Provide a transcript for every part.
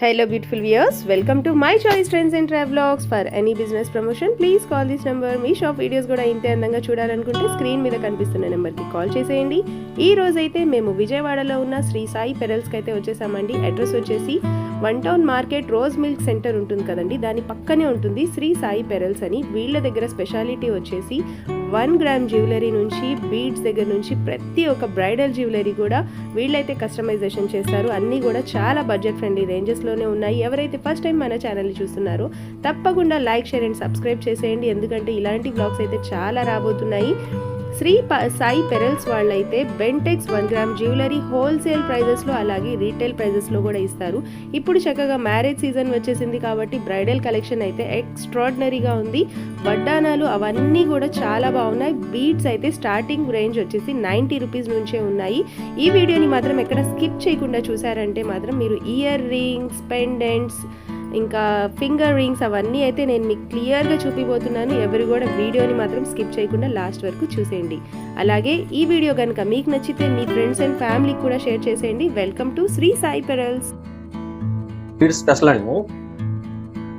Hello beautiful viewers, welcome to my choice trends and travelogs. For any business promotion please call this number. Me shop videos కూడా ఇంతే అందంగా చూడాలనుకుంటే screen మీద కనిపిస్తున్న నెంబర్కి call చేసేయండి. ఈ రోజు అయితే మేము విజయవాడలో ఉన్న శ్రీ సాయి పెరల్స్కి అయితే వచ్చేసామండి. అడ్రస్ వచ్చేసి one town market rose milk centre ఉంటుంది కదండి, దాని పక్కనే ఉంటుంది శ్రీ సాయి పెరల్స్ అని. వీళ్ళ దగ్గర స్పెషాలిటీ వచ్చేసి 1 గ్రామ్ జ్యువెలరీ నుంచి బీడ్స్ దగ్గర నుంచి ప్రతి ఒక్క బ్రైడల్ జ్యువెలరీ కూడా వీళ్ళైతే కస్టమైజేషన్ చేస్తారు. అన్నీ కూడా చాలా బడ్జెట్ ఫ్రెండ్లీ రేంజెస్లోనే ఉన్నాయి. ఎవరైతే ఫస్ట్ టైం మన ఛానల్ని చూస్తున్నారో తప్పకుండా లైక్, షేర్ అండ్ సబ్స్క్రైబ్ చేసేయండి, ఎందుకంటే ఇలాంటి బ్లాగ్స్ అయితే చాలా రాబోతున్నాయి. శ్రీ సాయి పెరల్స్ వాళ్ళైతే బెంటెక్స్ 1 గ్రామ్ జ్యువెలరీ హోల్సేల్ ప్రైజెస్లో అలాగే రీటైల్ ప్రైజెస్లో కూడా ఇస్తారు. ఇప్పుడు చక్కగా మ్యారేజ్ సీజన్ వచ్చేసింది కాబట్టి బ్రైడల్ కలెక్షన్ అయితే ఎక్స్ట్రాడినరీగా ఉంది. వడ్డానాలు అవన్నీ కూడా చాలా బాగున్నాయి. బీడ్స్ అయితే స్టార్టింగ్ రేంజ్ వచ్చేసి 90 రూపీస్ నుంచే ఉన్నాయి. ఈ వీడియోని మాత్రం ఎక్కడ స్కిప్ చేయకుండా చూసారంటే మాత్రం మీరు ఇయర్ రింగ్స్, పెండెంట్స్, ఇంకా ఫింగర్ రింగ్స్ అవన్నీ అయితే నేను మీకు క్లియర్గా చూపిపోతున్నాను. ఎవరు కూడా వీడియోని మాత్రం స్కిప్ చేయకుండా లాస్ట్ వరకు చూసేయండి. అలాగే ఈ వీడియో కనుక మీకు నచ్చితే మీ ఫ్రెండ్స్ అండ్ ఫ్యామిలీకి కూడా షేర్ చేసేయండి. Welcome to Shri Sai pearls. Beads special అండి,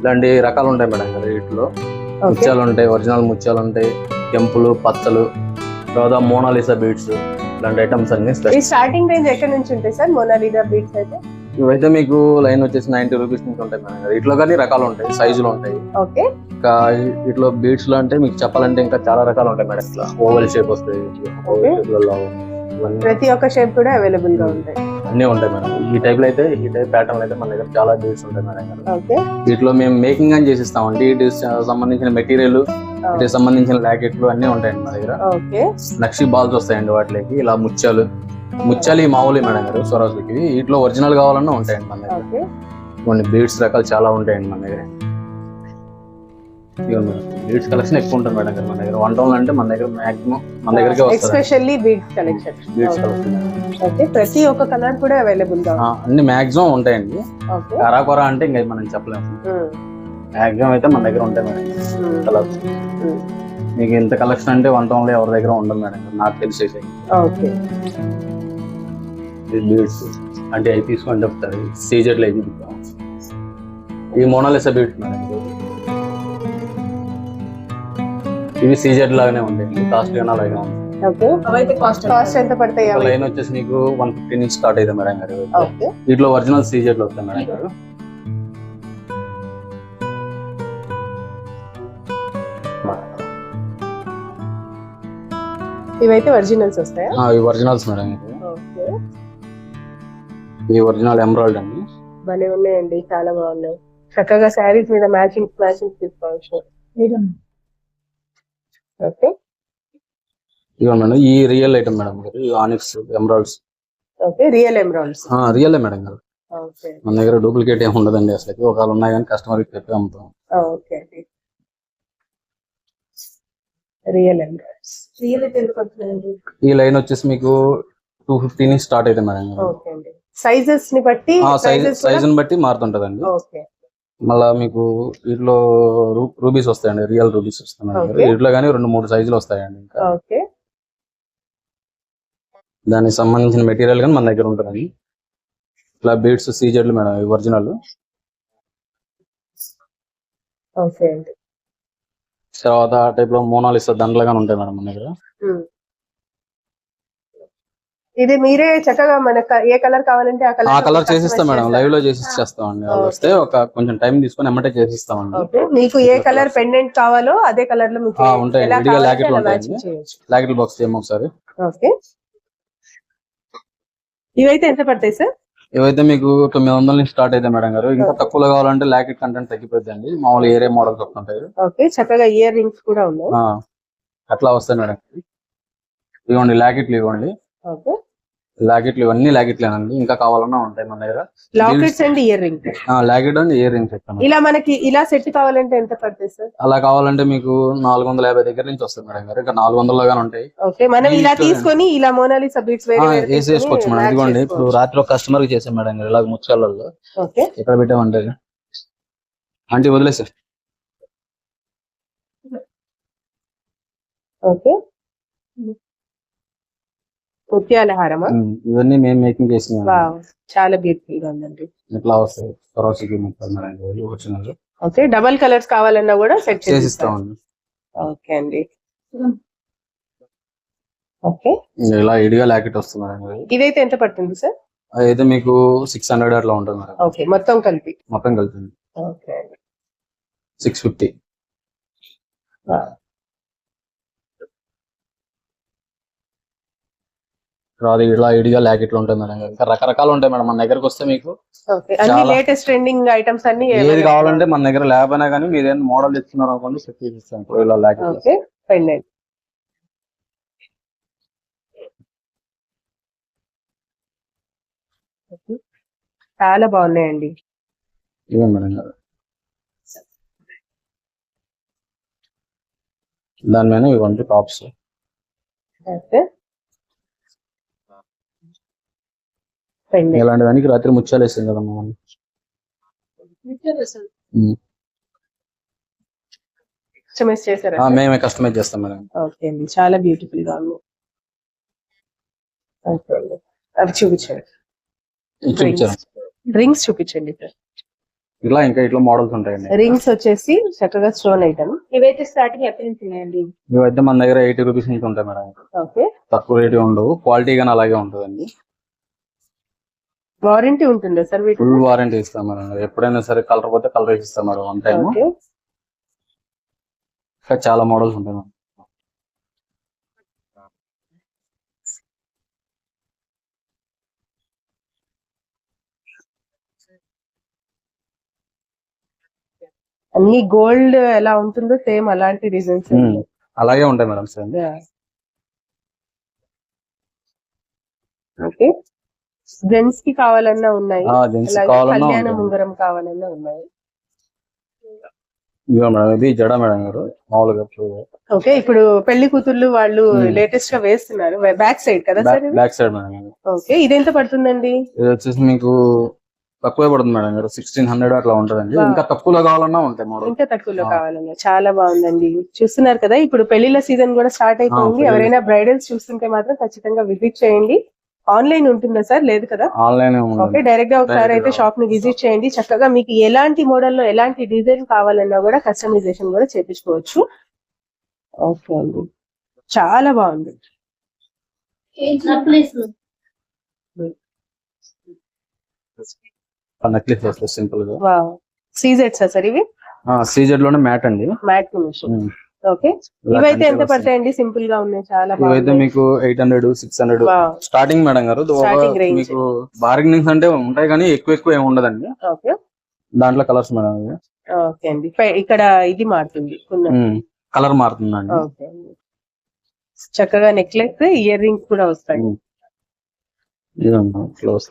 ఇలాంటి రకాలు ఉంటాయి మేడం కదా. వీటిలో ముత్యాలు ఉంటాయి, ఒరిజినల్ ముత్యాలు ఉంటాయి, కెంపులు, పచ్చలు, తర్వాత మోనాలిసా బీడ్స్, ఇలాంటి ఐటమ్స్ అన్ని స్టార్టింగ్ రేంజ్ ఎక్కడ నుంచి ఉంటాయి సార్ మోనాలిసా బీడ్స్ అయితే? ఇవైతే మీకు లైన్ వచ్చేసి 90 రూపీస్ నుంచి ఉంటాయి మేడం కదా. ఇట్లో కానీ రకాలు ఉంటాయి, సైజులు ఉంటాయి. ఇంకా ఇట్లో బీడ్స్ లో అంటే మీకు చెప్పాలంటే ఇంకా చాలా రకాలు ఉంటాయి మేడం. ఇట్లా ఓవల్ షేప్ వస్తాయి, ప్రతి ఒక్క షేప్ కూడా అవైలబుల్ గా ఉంటాయి, అన్ని ఉంటాయి మేడం. ఈ టైప్ లో అయితే, ఈ టైప్ ప్యాటర్న్ అయితే మన దగ్గర చాలా బీడ్స్ ఉంటాయి మేడం. వీటిలో మేము మేకింగ్ అని చేసిస్తామండి. వీటికి సంబంధించిన మెటీరియల్, వీటికి సంబంధించిన లాకెట్లు అన్ని ఉంటాయండి మా దగ్గర. నక్షి బాల్స్ వస్తాయండి వాటికి. ఇలా ముత్యాలు ఈ మామూలు మేడం గారు స్వరాజులకి. వీటిలో ఒరిజినల్ కావాలన్నా ఉంటాయండి మన దగ్గర. కొన్ని బీడ్స్ రకాలు చాలా ఉంటాయండి మన దగ్గర. బీడ్స్ కలెక్షన్ ఎక్కువ ఉంటుంది మేడం గారు మన దగ్గర. 1 టౌన్ అంటే మన దగ్గర మాక్సిమం మన దగ్గరికి వస్తుంది. Especially beads collection. ప్రతి ఒక్క కలర్ కూడా అవైలబుల్ గా అన్ని మాక్సిమం ఉంటాయండి. కరాకొరా అంటే ఇంకా మనం చెప్పలేము. మాక్సిమం అయితే మన దగ్గర ఉంటాయి మేడం కలర్స్. మీకు ఇంత కలెక్షన్ అంటే 1 టౌన్ లో ఎవరి దగ్గర ఉండదు మేడం నాకు తెలిసేసి. బీడ్స్ అంటే అవి తీసుకొని చెప్తారు. సీజెట్లు అవి చూపిస్తాం. ఈ మోనాలిసా బీడ్స్ మేడం, ఇవి సీజెట్ లాగానే ఉంటాయి, కాస్ట్ గానే అలాగే ఉంటాయి. లైన్ వచ్చేసి నీకు 150 నుంచి స్టార్ట్ అవుతుంది మేడం గారు. వీటిలో ఒరిజినల్ సీజెట్లు వస్తాయి మేడం గారు. ఇవైతే ఒరిజినల్స్ వస్తాయా? ఇవి ఒరిజినల్స్ మేడం. ఈ ఒరిజినల్ ఎమరాల్డ్ అండి. భలే ఉన్నాయండి, చాలా బాగున్నాయి. చక్కగా శారీస్ మీద మ్యాచింగ్ తీసుకోవచ్చు. ఇవ్వండి మేడం. ఈ రియల్ ఐటమ్ మేడం గారు, onyx emeralds. Real emeralds. Real madam గారు. మన దగ్గర డూప్లికేట్ ఏమి ఉండదండి అసలు. ఒకవేళ ఉన్నాయి కానీ కస్టమర్ కి చెప్పి అమ్ముతాం. Real emeralds. ఈ లైన్ వచ్చేసి మీకు 250 నుంచి స్టార్ట్ అవుతుంది మేడం గారు. సైజెస్ ని బట్టి, సైజుని బట్టి మారుతుంటదండి. మళ్ళా మీకు వీటిలో రూబీస్ వస్తాయండి, రియల్ రూబీస్ వస్తాయి. వీటిలో కానీ 2-3 సైజులు వస్తాయండి. ఇంకా దానికి సంబంధించిన మెటీరియల్ కానీ మన దగ్గర ఉంటుందండి. ఇట్లా బీడ్స్, సీజెడ్లు మేడం ఒరిజినల్. తర్వాత ఆ టైప్ లో మోనాలిసా దండలు కానీ ఉంటాయి మేడం మన దగ్గర. ఇది మీరే చక్కగా మనకు ఏ కలర్ కావాలంటే ఆ కలర్ చేసిస్తాం మేడం. లైవ్ లో చేసి ఇచ్చేస్తామండి. వస్తే ఒక కొంచెం టైం తీసుకొని ఎమ్మటే చేసిస్తామండి. మీకు ఏ కలర్ పెండెంట్ కావాలో అదే కలర్ లో మీకు ఉంటాయి. విడిగా లాకెట్లు ఉంటాయి. లాకెట్ బాక్స్ చేయము ఒకసారి. ఇవైతే ఎంత పడతాయి సార్? ఇవైతే మీకు 900 నుంచి స్టార్ట్ అయితే మేడం గారు. ఇంకా తక్కువలో కావాలంటే లాకెట్ కంటెంట్ తగ్గిపోద్ది అండి. మామూలు ఏరియా మోడల్స్ వస్తుంటాయి. చక్కగా ఇయర్ రింగ్స్ కూడా ఉన్నాయి. అట్లా వస్తాయి మేడం. ఇవ్వండి లాకెట్లు, ఇవ్వండి లాకెట్లు, ఇవన్నీ లాకెట్లేనండి. ఇంకా కావాలన్నా ఉంటాయి మన దగ్గర. Lockets and ear ring. Locket and ear rings చెప్తాను. ఇలా మనకి ఇలా సెట్ కావాలంటే ఎంత పడుతుంది సార్? అలా కావాలంటే మీకు 450 దగ్గర నుంచి వస్తుంది మేడం గారు. ఇంకా 400 గానీ ఉంటాయి. మనం ఇలా తీసుకొని ఇలా మోనాలిసా బీడ్స్ వేసేసుకోవచ్చు మేడం. ఇదిగోండి ఇప్పుడు రాత్రి ఒక కస్టమర్ కి చేసాం మేడం గారు. ఇలాగ ముచ్చాలలో ఎక్కడ పెట్టామంటే అంటే వదిలేసారు. ముత్యాల హారమా? ఇవన్నీ మేము మేకింగ్ చేసినాం. వావ్, చాలా బ్యూటిఫుల్ గా ఉందండి. ఇట్లా వస్తాయి సరోసికి ముక్కలు వచ్చినారు. ఓకే, డబల్ కలర్స్ కావాలన్నా కూడా సెట్ చేసిస్తామండి. ఓకే అండి. ఓకే, ఇలా ఇడిగా లాకెట్ వస్తుంది. ఇదైతే ఎంత పడుతుంది సార్? అదైతే మీకు 600 అట్లా ఉంటుంది మేడం. ఓకే, మొత్తం కలిపి ఓకే 650. అది ఇలా ఇడిగా లాకెట్లు ఉంటాయి మేడం. ఇంకా రకరకాలు ఉంటాయి మేడం మన దగ్గరకు వస్తే మీకు. ఓకే, అన్ని లేటెస్ట్ ట్రెండింగ్ ఐటమ్స్ అన్ని ఏది కావాలంటే మన దగ్గర ల్యాబ్ అయినా కానీ మీరు ఏదైనా మోడల్ ఇస్తున్నారు అనుకోండి సెట్ చేసిస్తాం. ఇప్పుడు ఇలా లాకెట్. Okay, fine. చాలా బాగున్నాయండి. ఇవ్వండి మేడం గారు. దాని మీద ఇవ్వండి టాప్స్. ఓకే, ఇలాంటి దానికి రాత్రి ముత్యాలు వేస్తాం కదా మనం. కస్టమైజ్ చేశారా? మేమే కస్టమైజ్ చేస్తాం మేడం. ఓకే అండి, చాలా బ్యూటిఫుల్ గా ఉంది. ఓకే అండి, అవి చూపించండి. రింగ్స్ చూపించండి. ఇలా ఇంకా ఇట్లా మోడల్స్ ఉంటాయండి. రింగ్స్ వచ్చేసి చక్కగా స్టోన్ ఐటమ్. ఇవైతే స్టార్టింగ్ ఎప్పటి నుంచి ఉన్నాయండి? ఇవైతే మన దగ్గర 80 రూపీస్ నుంచి ఉంటాయి మేడం. ఓకే, తక్కువ రేట్ ఉండవు, క్వాలిటీ గానీ అలాగే ఉంటుందండి. వారంటీ ఉంటుందా సార్? ఫుల్ వారంటీ ఇస్తాం మేడం. ఎప్పుడైనా సరే కలర్ పోతే కలర్ ఇస్తాం మేడం వన్ టైం. ఇంకా చాలా మోడల్స్ ఉంటాయి మేడం. అన్ని గోల్డ్ ఎలా ఉంటుందో సేమ్ అలాంటి డిజైన్స్ అలాగే ఉంటాయి మేడం. సేమ్. ఓకే, జెంట్స్ కి కావాలన్నా ఉన్నాయి, కళ్యాణ ఉంటాయి. ఉంగరం కావాలన్నా ఉన్నాయి. ఇది జడ మేడం గారు మామూలుగా. ఓకే, ఇప్పుడు పెళ్లి కూతుర్లు వాళ్ళు లేటెస్ట్ గా వేస్తున్నారు బ్యాక్ సైడ్ కదా sir? Back side madam. Okay, ఇది ఎంత పడుతుందండి? ఇది వచ్చేసి మీకు తక్కువే పడుతుంది మేడం గారు, 1600 అట్లా ఉంటుందండి. ఇంకా తక్కువలో కావాలన్నా ఉంటాయి మోడల్. ఇంకా తక్కువలో కావాలన్నా. చాలా బాగుందండి. చూస్తున్నారు కదా, ఇప్పుడు పెళ్లిళ్ళ సీజన్ కూడా స్టార్ట్ అయిపోయింది. ఎవరైనా బ్రైడల్స్ చూస్తుంటే మాత్రం ఖచ్చితంగా విజిట్ చేయండి. ఆన్లైన్ ఉంటుందా సార్? లేదు కదా, ఆన్లైన్. ఓకే, డైరెక్ట్ గా ఒకసారి అయితే షాప్ ని విజిట్ చేయండి. చక్కగా మీకు ఎలాంటి మోడల్లో ఎలాంటి డిజైన్ కావాలన్నా కూడా కస్టమైజేషన్ కూడా చేపించుకోవచ్చు. ఓకే అండి, చాలా బాగుంది. నెక్లెస్ వస్తుంది సింపుల్ గా. సీజెట్స్ సార్ ఇవి? సీజెడ్ లోనే మ్యాట్ అండి. Matte finishing. ఓకే, ఇవైతే ఎంత పడతాయండి? సింపుల్ గా ఉన్నాయి, చాలా ఇవైతే మీకు 800 600 స్టార్టింగ్ మేడం గారు. మీకు బార్గెనింగ్స్ అంటే ఉంటాయి కానీ ఎక్కువ ఏమి ఉండదండి. ఓకే, దాంట్లో కలర్స్ మేడం. ఓకే అండి, ఇక్కడ ఇది మారుతుంది, కలర్ మారుతుందండి. ఓకే, చక్కగా నెక్లెస్, ఇయర్ రింగ్స్ కూడా వస్తాయి. క్లోజ్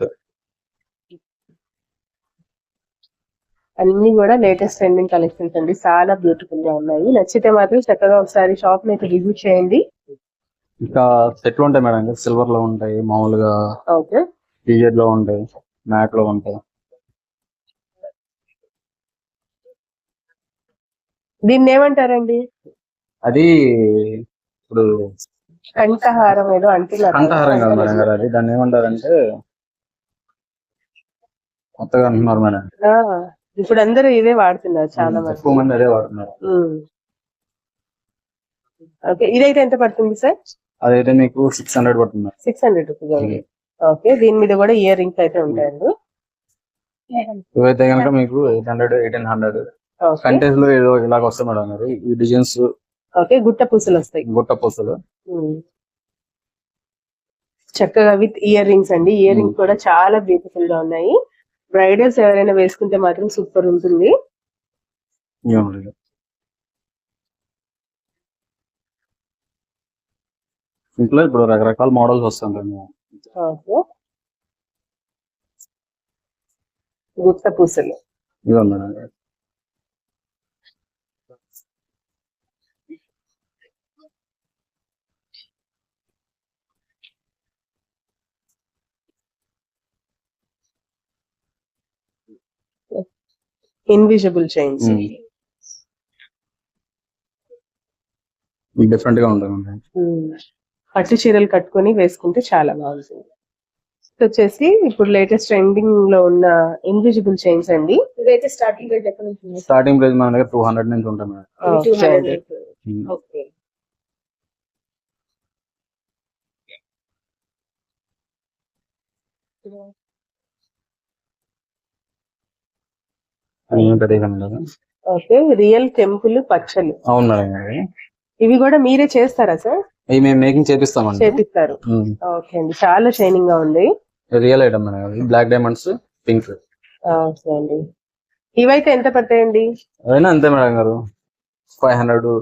అన్ని కూడా లేటెస్ట్ ట్రెండింగ్ కలెక్షన్స్ అండి. చాలా బ్యూటిఫుల్ గా ఉన్నాయి. నచ్చితే మాత్రం చక్కగా ఒకసారి షాప్ ని అయితే విజిట్ చేయండి. ఇంకా సెట్లు ఉంటాయి మేడం, సిల్వర్ లో ఉంటాయి, మామూలుగా ఓకే, టీజెడ్ లో ఉంటాయి, మ్యాట్ లో ఉంటాయి. దీన్ని ఏమంటారండి? అది ఇప్పుడు కంఠహారం ఏదో అంటున్నారు. కంఠహారం కాదు మేడం గారు, అది దాన్ని ఏమంటారంటే కొత్తగా అంటున్నారు మేడం. ఇప్పుడు అందరూ ఇదే వాడుతున్నారు, చాలా ఎక్కువ మంది అదే వాడుతున్నారు. ఓకే, ఇదైతే ఎంత పడుతుంది సార్? అదైతే మీకు 600 పడుతుంది. 600 రూపీస్. ఓకే, దీని మీద కూడా ఇయర్ రింగ్స్ అయితే ఉంటాయండి. ఇవైతే కనుక మీకు 800 1800 కంటెంట్స్ లో ఏదో ఇలాగ వస్తాయి మేడం గారు ఈ డిజైన్స్. ఓకే, గుట్ట పూసలు వస్తాయి. గుట్ట పూసలు చక్కగా విత్ ఇయర్ రింగ్స్ అండి. ఇయర్ రింగ్స్ కూడా చాలా బ్యూటిఫుల్ గా ఉన్నాయి. బ్రైడల్స్ ఎవరైనా వేసుకుంటే మాత్రం సూపర్ ఉంటుంది. ఇంట్లో ఇప్పుడు రకరకాల మోడల్స్ వస్తుంటాయి. గుట్ట పూసలు ఇన్విజిబుల్ చైన్స్ డిఫరెంట్ గా ఉంటుంది. పట్టు చీరలు కట్టుకొని వేసుకుంటే చాలా బాగుంటుంది. ఇది వచ్చేసి ఇప్పుడు లేటెస్ట్ ట్రెండింగ్ లో ఉన్న ఇన్విజిబుల్ చైన్స్ అండి. ఇదైతే స్టార్టింగ్ రేట్ ఎక్కడ నుంచి? స్టార్టింగ్ ప్రైస్ మన దగ్గర 200 నుంచి ఉంటాయి madam. Okay. Okay, real temple పచ్చలు. అవును మేడం. ఇవి కూడా మీరే చేస్తారా సార్? ఇవి మేము మేకింగ్ చేపిస్తామండి. చేపిస్తారు. ఓకే అండి, చాలా షైనింగ్ గా ఉంది. Real item madam. Black diamonds, pink. Okay అండి, ఇవైతే ఎంత పడతాయండి? అయినా అంతే మేడం గారు, 500,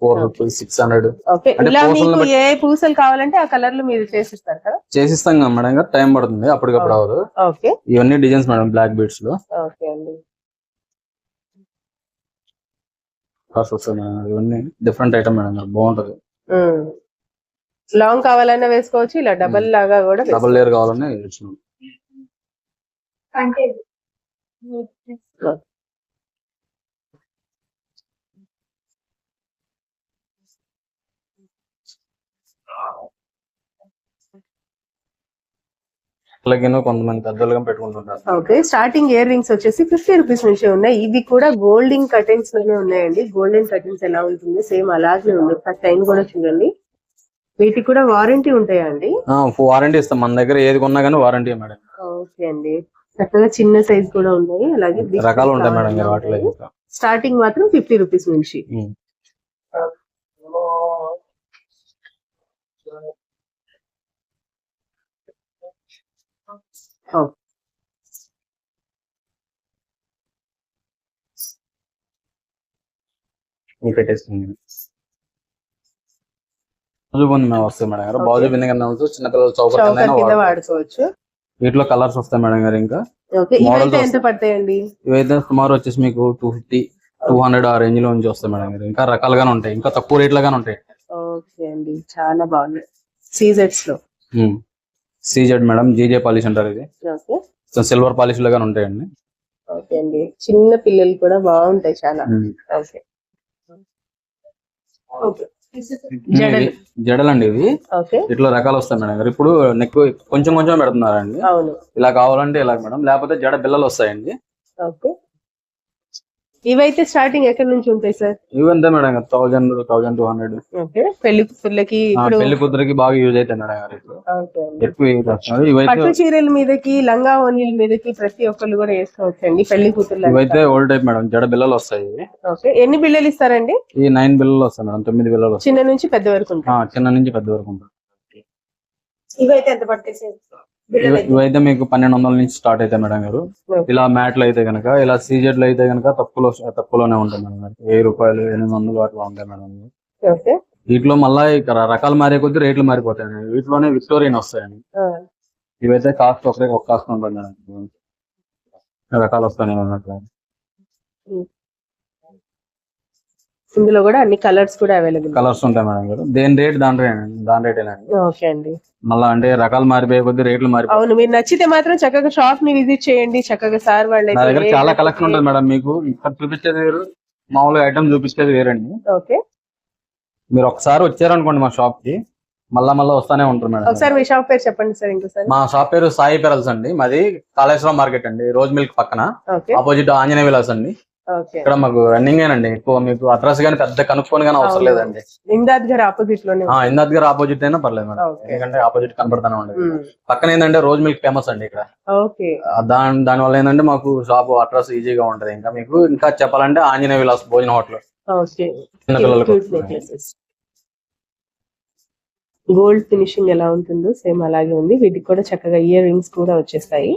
450, 600. ఓకే, ఇలా మీకు ఏ పూసలు కావాలంటే ఆ కలర్ లో మీరు చేసిస్తారు కదా? చేసిస్తాం కదా మేడం గారు, టైం పడుతుంది, అప్పటికప్పుడు అవ్వదు. ఓకే, ఇవన్నీ డిజైన్స్ మేడం, బ్లాక్ బీడ్స్ లో. ఓకే అండి, ఇవన్నీ డిఫరెంట్ ఐటమ్ మేడం గారు, బాగుంటది. లాంగ్ కావాలన్నా వేసుకోవచ్చు, ఇలా డబల్ లాగా కూడా డబల్ లేయర్ కావాలన్నా కొంతమంది పెద్దలుగా పెట్టుకుంటుంటారు. ఓకే, స్టార్టింగ్ ఇయర్ రింగ్స్ వచ్చేసి 50 రూపీస్ నుంచి ఉన్నాయి. ఇవి కూడా గోల్డెన్ కర్టెన్స్ లోనే ఉన్నాయండి. గోల్డెన్ కర్టెన్స్ ఎలా ఉంటుంది సేమ్ అలాగే ఉంది. చైన్ కూడా చూడండి. వీటికి కూడా వారంటీ ఉంటాయా అండి? వారంటీ ఇస్తాం మన దగ్గర, ఏది కొన్నా కానీ వారంటీ మేడం. ఓకే అండి, చక్కగా చిన్న సైజ్ కూడా ఉన్నాయి, అలాగే రకాలు ఉంటాయి మేడం గారు వాటిలో. స్టార్టింగ్ మాత్రం 50 రూపీస్ నుంచి. పెట్టేస్తుంది వస్తాయి మేడం గారు. బాజు బిందె కన్నా చిన్నపిల్లలు చౌక వాడుకోవచ్చు. వీటిలో కలర్స్ వస్తాయి మేడం గారు. ఇంకా ఎంత పడతాయండి? ఇవైతే సుమారు వచ్చేసి మీకు 250, 200 ఆ రేంజ్ లో నుంచి వస్తాయి మేడం గారు. ఇంకా రకాలుగానే ఉంటాయి, ఇంకా తక్కువ రేట్ లాగానే ఉంటాయి. ఓకే అండి, చాలా బాగున్నాయి. సీజెడ్స్ లో సీజెడ్ మేడం, జీజే పాలిష్ అంటారు. ఇది సిల్వర్ పాలిష్ లాగానే ఉంటాయండి. ఓకే అండి, చిన్న పిల్లలు కూడా బాగుంటాయి చాలా. ఓకే, జడలండి ఇవి. ఇట్లా రకాలు వస్తాయి మేడం గారు. ఇప్పుడు నెక్ కొంచెం కొంచెం పెడుతున్నారండి. ఇలా కావాలంటే ఇలా మేడం, లేకపోతే జడ బిల్లలు వస్తాయండి. ఇవైతే స్టార్టింగ్ ఎక్కడి నుంచి ఉంటాయి సార్? ఇవంతా మేడం 1000, 1200. పెళ్లి కూతుర్లకి, పెళ్లి కూతురికి బాగా యూజ్ అవుతాయి మేడం గారు. ఎక్కువ పట్టు చీరల మీదకి, లంగా ఓనీల మీదకి ప్రతి ఒక్కళ్ళు కూడా వేసుకోవచ్చండి పెళ్లి కూతుర్లు. ఇవైతే ఓల్డ్ టైప్ మేడం, జడ బిల్లలు వస్తాయి. ఎన్ని బిల్లలు ఇస్తారండి? ఈ 9 బిల్లలు వస్తాయి మేడం, 9 బిల్లలు. చిన్న నుంచి పెద్ద వరకు ఉంటాయి. చిన్న నుంచి పెద్ద వరకు ఉంటాయి. ఇవైతే ఎంత పడతాయి? ఇవైతే మీకు 1200 నుంచి స్టార్ట్ అవుతాయి మేడం గారు. ఇలా మ్యాట్లు అయితే కనుక, ఇలా సీజెడ్ లో అయితే కనుక తక్కువలోనే ఉంటాయి మేడం గారు. 1000 రూపాయలు, 800 అట్లా ఉంటాయి మేడం. వీటిలో మళ్ళీ ఇక్కడ రకాలు మారే కొద్ది రేట్లు మారిపోతాయి. వీటిలోనే విక్టోరియన్ వస్తాయండి. ఇవైతే కాస్ట్ ఒక కాస్ట్ ఉంటుంది మేడం. రకాలు వస్తాయి అట్లా. ఇందులో కూడా అన్ని కలర్స్ కూడా అవైలబుల్, కలర్స్ ఉంటాయి మేడం గారు. దేని రేట్ దాని రేటేనండి. ఓకే అండి, మళ్ళా అంటే రకాలు మారిపోయే కొద్ది రేట్లు మారిపోయి. అవును, మీరు నచ్చితే మాత్రం చక్కగా షాప్ ని విజిట్ చేయండి. చక్కగా సార్ వాళ్ళ దగ్గర చాలా కలెక్షన్ ఉంటుంది మేడం. మీకు ఇక్కడ చూపించేది వేరు, మామూలుగా ఐటమ్ చూపించేది వేరండి. ఓకే, మీరు ఒకసారి వచ్చారనుకోండి మా షాప్ కి, మళ్ళా వస్తానే ఉంటారు మేడం. ఒకసారి మీ షాప్ పేరు చెప్పండి సార్ ఇంకోసారి. మా షాప్ పేరు సాయి పెరల్స్ అండి. మాది కాళేశ్వరం మార్కెట్ అండి, రోజ్ మిల్క్ పక్కన, ఆపోజిట్ ఆంజనేయ విలాస్ అండి. ఇక్కడ మాకు రన్నింగ్ ఏనండి. ఎక్కువ మీకు అడ్రస్ గానీ పెద్ద కనుక్కొని కానీ అవసరం లేదండి. ఇందాద్ గారు ఆపోజిట్ లోనే, ఇందాద్ గారు ఆపోజిట్ అయినా పర్లేదు మేడం, ఎందుకంటే ఆపోజిట్ కనబడతానే ఉండదు. పక్కన ఏంటంటే రోజ్ మిల్క్ ఫేమస్ అండి ఇక్కడ. దాని వల్ల ఏంటంటే మాకు షాప్ అడ్రస్ ఈజీగా ఉంటది. ఇంకా మీకు ఇంకా చెప్పాలంటే ఆంజనేయ విలాస్ భోజన హోటల్. చిన్నపిల్లలకు గోల్డ్ ఫినిషింగ్ ఎలా ఉంటుందో సేమ్ అలాగే ఉంది. వీటికి కూడా చక్కగా ఇయర్ రింగ్స్ కూడా వచ్చేస్తాయి.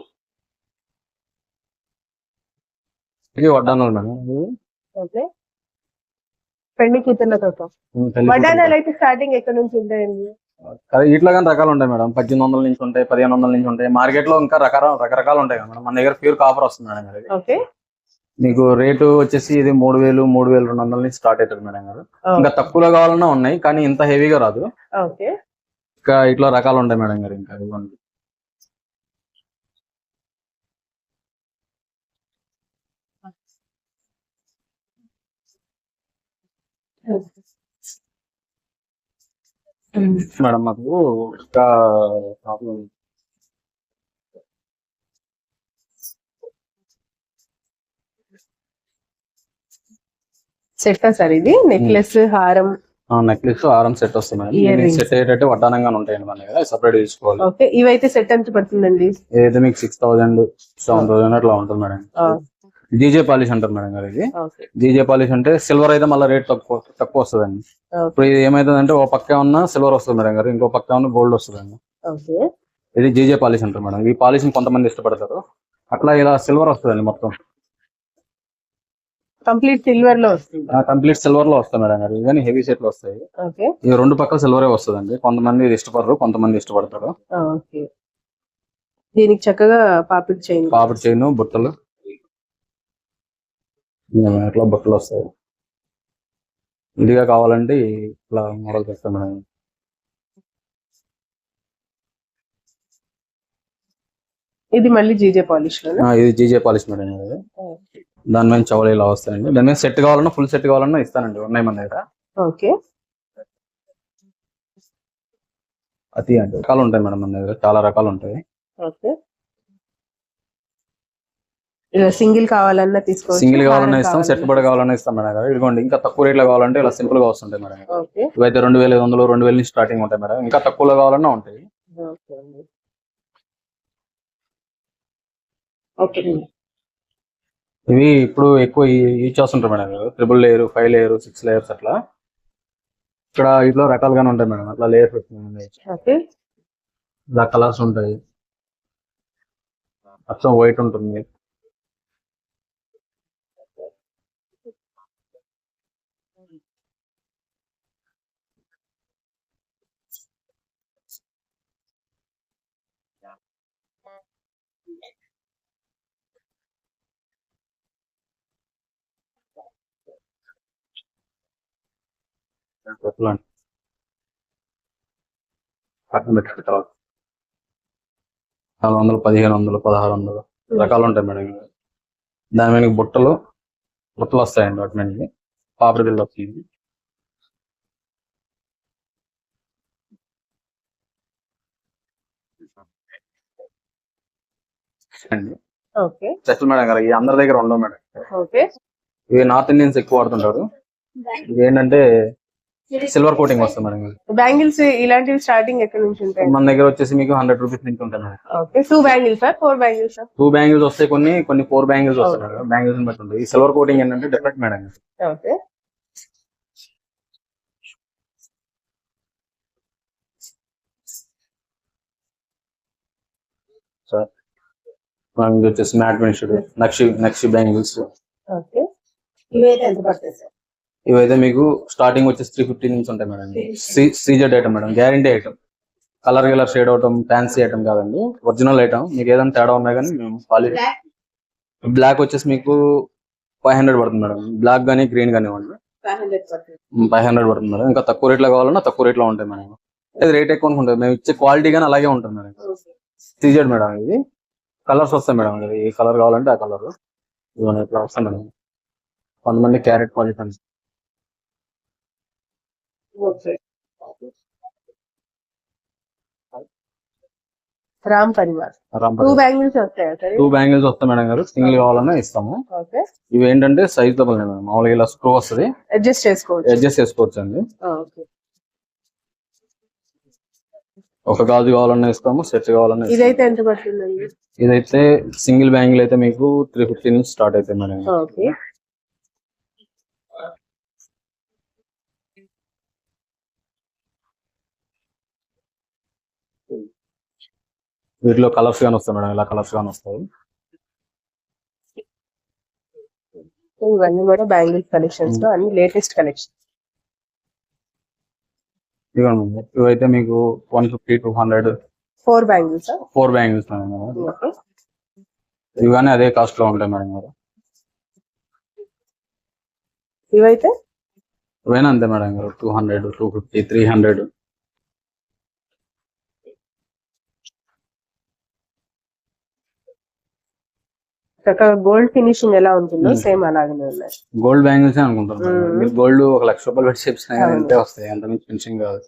వడ్డానాలు మేడం. పెళ్లి కూతుర్లతో వడ్డానాలు అయితే స్టార్టింగ్ ఎక్కడ నుంచి ఉంటాయండి? ఇట్లా కానీ రకాలు ఉంటాయి మేడం. 1800 నుంచి ఉంటాయి, 1500 నుంచి ఉంటాయి. మార్కెట్ లో ఇంకా రకరకాలు ఉంటాయి కదా మేడం. మన దగ్గర ప్యూర్ కాపర్ వస్తుంది మేడం. ఓకే, మీకు రేటు వచ్చేసి ఇది 3000, 3200 నుంచి స్టార్ట్ అవుతుంది మేడం గారు. ఇంకా తక్కువలో కావాలన్నా ఉన్నాయి, కానీ ఇంత హెవీగా రాదు. ఇంకా ఇట్లా రకాలు ఉంటాయి మేడం గారు. ఇంకా ఇవ్వండి. మేడం మాకు ఇంకా ప్రాబ్లం సెట్ సార్ ఇది నెక్లెస్ హారం నెక్లెస్ హారం సెట్ వస్తుంది మేడం. సెట్ అయ్యేటట్టు వడ్డానంగా ఉంటాయండి మన దగ్గర, సపరేట్ తీసుకోవాలి. ఓకే, ఇవైతే సెట్ ఎంత పడుతుందండి? ఏదైతే మీకు 6000 7,000 అట్లా ఉంటుంది మేడం. జీజే పాలిష్ అంటారు మేడం గారు ఇది. జీజే పాలిష్ అంటే సిల్వర్ అయితే మళ్ళీ రేట్ తక్కువ వస్తుందండి. ఇప్పుడు ఇది ఏమైతుందంటే ఓ పక్క ఉన్న సిల్వర్ వస్తుంది మేడం గారు, ఇంకో పక్క ఉన్న గోల్డ్ వస్తుందండి. ఇది జీజే పాలిష్ అంటారు మేడం. ఈ పాలిష్ కొంతమంది ఇష్టపడతారు. అట్లా ఇలా సిల్వర్ వస్తుందండి మొత్తం. కంప్లీట్ సిల్వర్ లో వస్తుంది. కంప్లీట్ సిల్వర్ లో వస్తాయి మేడం గారు. ఇవన్నీ హెవీ సెట్ లో వస్తాయి. ఈ రెండు పక్కల సిల్వరే వస్తుందండి. కొంతమంది ఇది ఇష్టపడరు, కొంతమంది ఇష్టపడతారు. దీనికి చక్కగా పాపిడి చైన్ బుట్టలు ఇట్లా బుట్టలు వస్తాయి. ఇదిగా కావాలంటే ఇట్లా మోడల్ చేస్తాం మేడం. ఇది మళ్ళీ జీజే పాలిష్ లో. ఇది జీజే పాలిష్ మేడం. దాని మీద చవలు ఇలా వస్తాయండి. దాని మీద సెట్ కావాలన్నా ఫుల్ సెట్ కావాలన్నా ఇస్తానండి, ఉన్నాయి మన దగ్గర. ఓకే, అతి అంటే రకాలు ఉంటాయి మేడం మన దగ్గర, చాలా రకాలు ఉంటాయి. ఓకే, సింగిల్ కావాలన్నా తీసుకోవచ్చు, సింగిల్ కావాలన్నా ఇస్తాం, సెట్ పడి కావాలన్నా ఇస్తాం మేడం గారు. ఇదిగోండి, ఇంకా తక్కువ రేట్ లో కావాలంటే ఇలా సింపుల్ గా వస్తుంటాయి మేడం. ఇవైతే 2500 2000 నుంచి స్టార్టింగ్ ఉంటాయి మేడం. ఇంకా తక్కువలో కావాలన్నా ఉంటాయి. ఓకే, ఇవి ఇప్పుడు ఎక్కువ యూజ్ చేస్తుంటారు మేడం గారు. 3 లేయర్ 5 లేయర్ 6 లేయర్స్ అట్లా. ఇక్కడ ఇట్లా రకాలుగానే ఉంటాయి మేడం. అట్లా లేయర్స్ ఇలా కలర్స్ ఉంటాయి. అచ్చం వైట్ ఉంటుంది. పక్కన పెట్టుకున్న తర్వాత 400 1500 1600 రకాలు ఉంటాయి మేడం. దాని మీద బుట్టలు వస్తాయండి. వాటి మీద పాపిడి బిల్లు వస్తుంది. చెట్లు మేడం గారు ఇవి అందరి దగ్గర ఉండవు మేడం. ఇవి నార్త్ ఇండియన్స్ ఎక్కువ వాడుతుంటారు. ఇది ఏంటంటే సిల్వర్ కోటింగ్ వస్తుంది మేడం. బ్యాంగిల్స్ ఇలాంటివి స్టార్టింగ్ ఎక్కడ నుంచి ఉంటాయి? మన దగ్గర వచ్చేసి మీకు 100 రూపీస్ నుంచి ఉంటాయి మేడం. 2 bangles 4 bangles? 2 బ్యాంగిల్స్ వస్తాయి, కొన్ని 4 బ్యాంగిల్స్ వస్తాయి. బ్యాంగిల్స్ బట్టి ఉంటుంది. ఈ సిల్వర్ కోటింగ్ ఏంటంటే డిఫరెంట్ మేడం. ఓకే, సార్ ఇది వచ్చేసి మ్యాట్ ఫినిష్డ్ నక్షి బ్యాంగిల్స్. ఓకే, ఇవైతే ఎంత పడుతుంది సార్? ఇవైతే మీకు స్టార్టింగ్ వచ్చేసి 350 నుంచి ఉంటాయి madam. CZ item madam, guarantee item. Colour shade అవటం ఫ్యాన్సీ ఐటమ్ కాదండి, ఒరిజినల్ ఐటమ్. మీకు ఏదైనా తేడా ఉన్నా కానీ మేము పాలిష్. బ్లాక్ వచ్చేసి మీకు 500 పడుతుంది మేడం. బ్లాక్ గానీ గ్రీన్ గానీ 500 పడుతుంది మేడం. ఇంకా తక్కువ రేట్లో కావాలన్నా తక్కువ రేట్లో ఉంటాయి మేడం. ఇది రేట్ ఎక్కువ ఉంటుంది. మేము ఇచ్చే క్వాలిటీ కానీ అలాగే ఉంటుంది మేడం. CZ madam. ఇది కలర్స్ వస్తాయి మేడం. ఏ కలర్ కావాలంటే ఆ కలర్ ఇట్లా వస్తాయి మేడం. కొంతమంది carrot quality Ram Parivar 2 bangles వస్తాయి. 2 బ్యాంగిల్స్ వస్తాయి మేడం గారు. సింగిల్ కావాలన్నా ఇస్తాము. ఇవి ఏంటంటే సైజ్ డబుల్ మేడం. మామూలుగా ఇలా స్క్రూ వస్తుంది, అడ్జస్ట్ చేసుకోవచ్చు అండి. ఒక గాజు కావాలన్నా ఇస్తాము, సెట్ కావాలన్నా. ఇదైతే ఎంత పడుతుందండి? ఇదైతే సింగిల్ బ్యాంగిల్ అయితే మీకు 350 నుంచి స్టార్ట్ అవుతాయి మేడం. వీటిలో కలర్స్ గానీ వస్తాయి మేడం. ఇలా కలర్స్ గానీ వస్తాయి. ఇవన్నీ కూడా బ్యాంగిల్స్ కలెక్షన్స్ లో అన్ని లేటెస్ట్ కలెక్షన్. ఇవైతే మీకు 150 200 4 బ్యాంగిల్స్. 4 bangles madam. ఇవి కానీ అదే కాస్ట్ లో ఉంటాయి మేడం గారు. ఇవైతే ఇవైనా అంతే మేడం గారు. 200 250 300. గోల్డ్ ఫినిషింగ్ ఎలా ఉంటుందో సేమ్ అలాగనే ఉన్నాయి. గోల్డ్ బ్యాంగిల్స్ అనుకుంటారు. మీరు గోల్డ్ 1,00,000 రూపాయలు పెట్టి చేపిస్తున్నా అంతే వస్తాయి. అంత నుంచి ఫినిషింగ్ కాదు.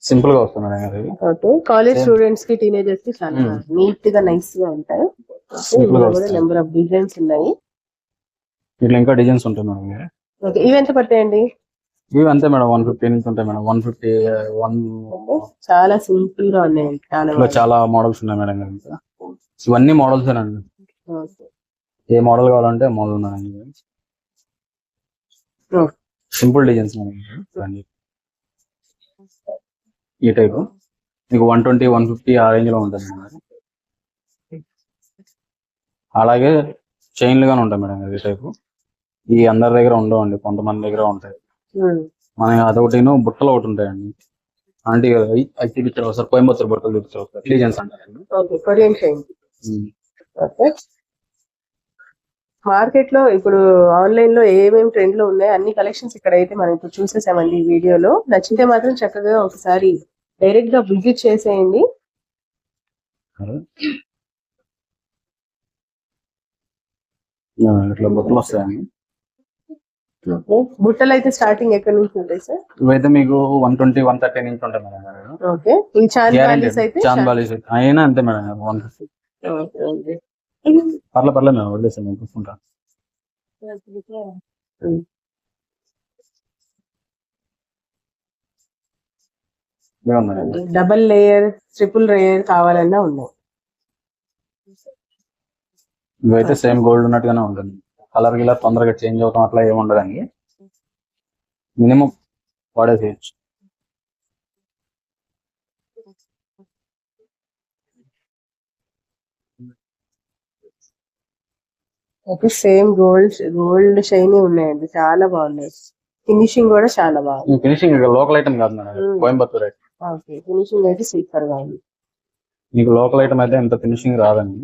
సింపుల్ గా వస్తుంది మేడం ఇది. Okay, college Same. స్టూడెంట్స్ కి టీనేజర్స్ కి చాలా నీట్ గా నైస్ గా ఉంటాయి. Simple గా కూడా వస్తాయి. నెంబర్ ఆఫ్ డిజైన్స్ ఉన్నాయి. వీటిలో ఇంకా డిజైన్స్ ఉంటాయి మేడం ఇవి. ఓకే, ఇవి ఎంత పడతాయండి? ఇవి అంతే మేడం 150 నుంచి ఉంటాయి మేడం. 150 ఓకే, చాలా సింపుల్ గా ఉన్నాయి. చాలా ఇట్లా చాలా మోడల్స్ ఉన్నాయి మేడం ఇంకా. ఇవన్నీ మోడల్స్ అండి. ఓకే. ఏ మోడల్ కావాలంటే మోడల్ ఉన్నాయండి. సింపుల్ డిజైన్స్ మేడం ఇవన్నీ. ఈ టైప్ మీకు 120 150 ఆ రేంజ్ లో ఉంటుంది మేడం. అలాగే చైన్లు గానే ఉంటాయి మేడం ఈ టైప్. ఈ అందరి దగ్గర ఉండవండి, కొంతమంది దగ్గర ఉంటాయి. మన అదొకటి బుట్టలు ఒకటి ఉంటాయండి. అంటే అవి చూపించారు ఒకసారి, కోయంబత్తూర్ బుట్టలు చూపించారు ఒకసారి. డిజైన్స్ అంటారండి. Okay, Korean shine. Okay, market లో ఇప్పుడు ఆన్లైన్ లో ఏమేమి ట్రెండ్ లో ఉన్నాయి అన్ని కలెక్షన్స్ ఇక్కడ అయితే మనం ఇప్పుడు చూసేసామండి ఈ వీడియోలో. నచ్చితే మాత్రం చక్కగా ఒకసారి డైరెక్ట్ గా విజిట్ చేసేయండి. ఇట్లా బుట్టలు వస్తాయండి. బుట్టలు అయితే స్టార్టింగ్ ఎక్కడి నుంచి ఉంటాయి సార్? ఇవైతే మీకు 120 130 నుంచి ఉంటాయి మేడం. ఓకే, ఈ చాంద్బాలీస్ అయితే చాంద్బాలీస్ అయినా అంతే మేడం 150. పర్లేదు మేడం, వదిలేసాను నేను చూసుకుంటా. డబల్ లేయర్ ట్రిపుల్ లేయర్ కావాలన్నా ఉన్నాయి. ఇవైతే సేమ్ గోల్డ్ ఉన్నట్టుగానే ఉంటుంది. కలర్ గిలర్ తొందరగా చేంజ్ అవుతాం అట్లా ఏమి ఉండదండి. మినిమం వాడేసేయచ్చు. ఓకే, సేమ్ గోల్డ్ షైన్ ఉన్నాయండి, చాలా బాగున్నాయి. ఫినిషింగ్ కూడా చాలా బాగుంది. ఫినిషింగ్ లోకల్ ఐటమ్ కాదు madam, Coimbatore item. Okay, finishing అయితే సూపర్ గా ఉంది. మీకు లోకల్ ఐటమ్ అయితే ఎంత ఫినిషింగ్ రాదండి.